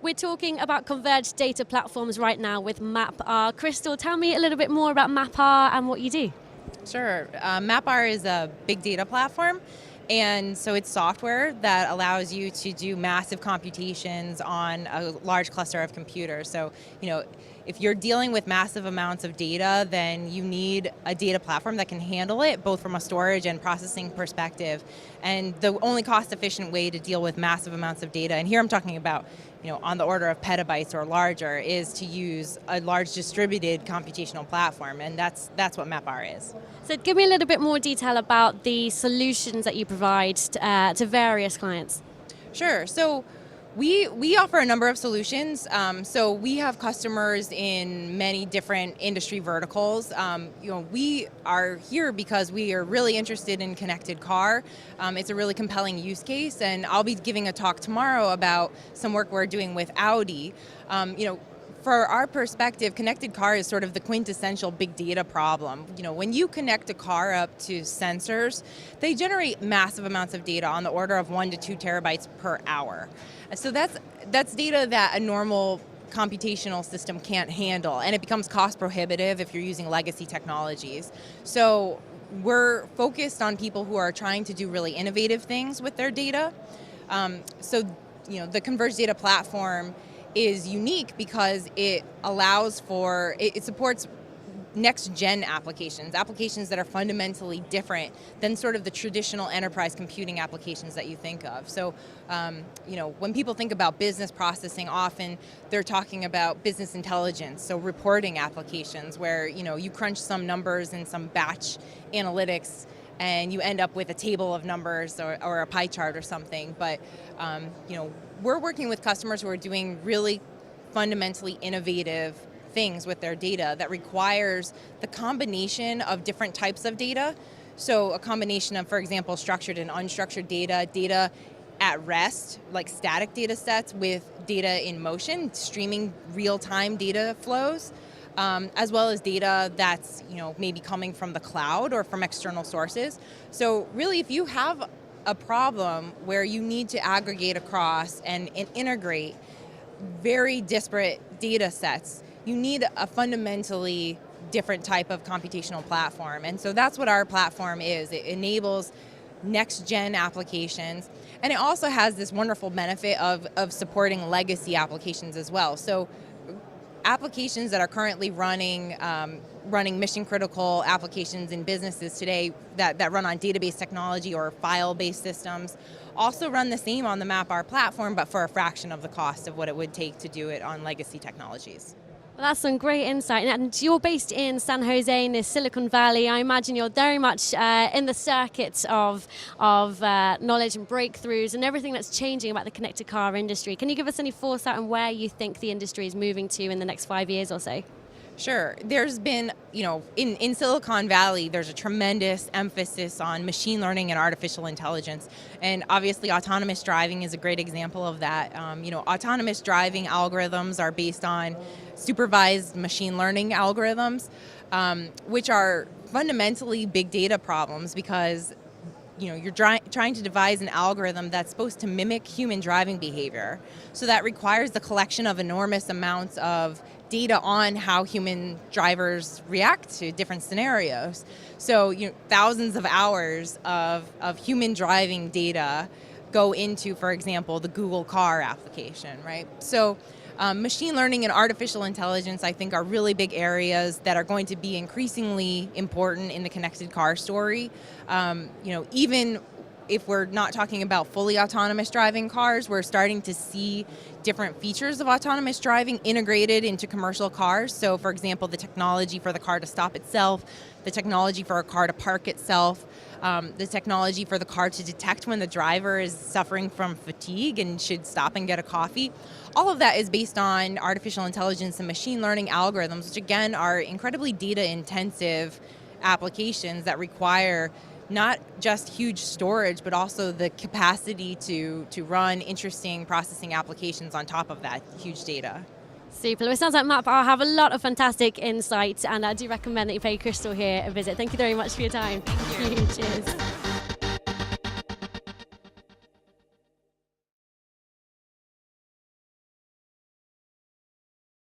We're talking about converged data platforms right now with MapR. Crystal, tell me a little bit more about MapR and what you do. Sure. MapR is a big data platform, and so it's software that allows you to do massive computations on a large cluster of computers. So, if you're dealing with massive amounts of data, then you need a data platform that can handle it, both from a storage and processing perspective. And the only cost-efficient way to deal with massive amounts of data, and here I'm talking about, on the order of petabytes or larger, is to use a large distributed computational platform, and that's what MapR is. So give me a little bit more detail about the solutions that you provide to various clients. Sure. So we offer a number of solutions. So we have customers in many different industry verticals. We are here because we are really interested in connected car. It's a really compelling use case, and I'll be giving a talk tomorrow about some work we're doing with Audi. For our perspective, connected car is sort of the quintessential big data problem. When you connect a car up to sensors, they generate massive amounts of data on the order of 1 to 2 terabytes per hour. So that's data that a normal computational system can't handle, and it becomes cost prohibitive if you're using legacy technologies. So we're focused on people who are trying to do really innovative things with their data. The converged data platform is unique because it allows for, it supports next-gen applications that are fundamentally different than sort of the traditional enterprise computing applications that you think of. So, when people think about business processing, often they're talking about business intelligence, so reporting applications where, you crunch some numbers in some batch analytics and you end up with a table of numbers or a pie chart or something. But, we're working with customers who are doing really fundamentally innovative things with their data that requires the combination of different types of data. So a combination of, for example, structured and unstructured data at rest, like static data sets, with data in motion, streaming real-time data flows, as well as data that's maybe coming from the cloud or from external sources. So really, if you have a problem where you need to aggregate across and integrate very disparate data sets, you need a fundamentally different type of computational platform. And so that's what our platform is. It enables next-gen applications, and it also has this wonderful benefit of supporting legacy applications as well. So applications that are currently running mission-critical applications in businesses today that run on database technology or file-based systems also run the same on the MapR platform, but for a fraction of the cost of what it would take to do it on legacy technologies. Well, that's some great insight. And you're based in San Jose, in Silicon Valley. I imagine you're very much in the circuit of knowledge and breakthroughs and everything that's changing about the connected car industry. Can you give us any foresight on where you think the industry is moving to in the next 5 years or so? Sure. There's been, in Silicon Valley, there's a tremendous emphasis on machine learning and artificial intelligence. And obviously, autonomous driving is a great example of that. Autonomous driving algorithms are based on supervised machine learning algorithms, which are fundamentally big data problems because you're trying to devise an algorithm that's supposed to mimic human driving behavior. So that requires the collection of enormous amounts of data on how human drivers react to different scenarios. So thousands of hours of human driving data go into, for example, the Google car application, right? So machine learning and artificial intelligence, I think, are really big areas that are going to be increasingly important in the connected car story. Even if we're not talking about fully autonomous driving cars, we're starting to see different features of autonomous driving integrated into commercial cars. So, for example, the technology for the car to stop itself, the technology for a car to park itself, the technology for the car to detect when the driver is suffering from fatigue and should stop and get a coffee. All of that is based on artificial intelligence and machine learning algorithms, which again are incredibly data-intensive applications that require not just huge storage, but also the capacity to run interesting processing applications on top of that huge data. Super. Well, it sounds like MapR have a lot of fantastic insights, and I do recommend that you pay Crystal here a visit. Thank you very much for your time. Thank you. Cheers.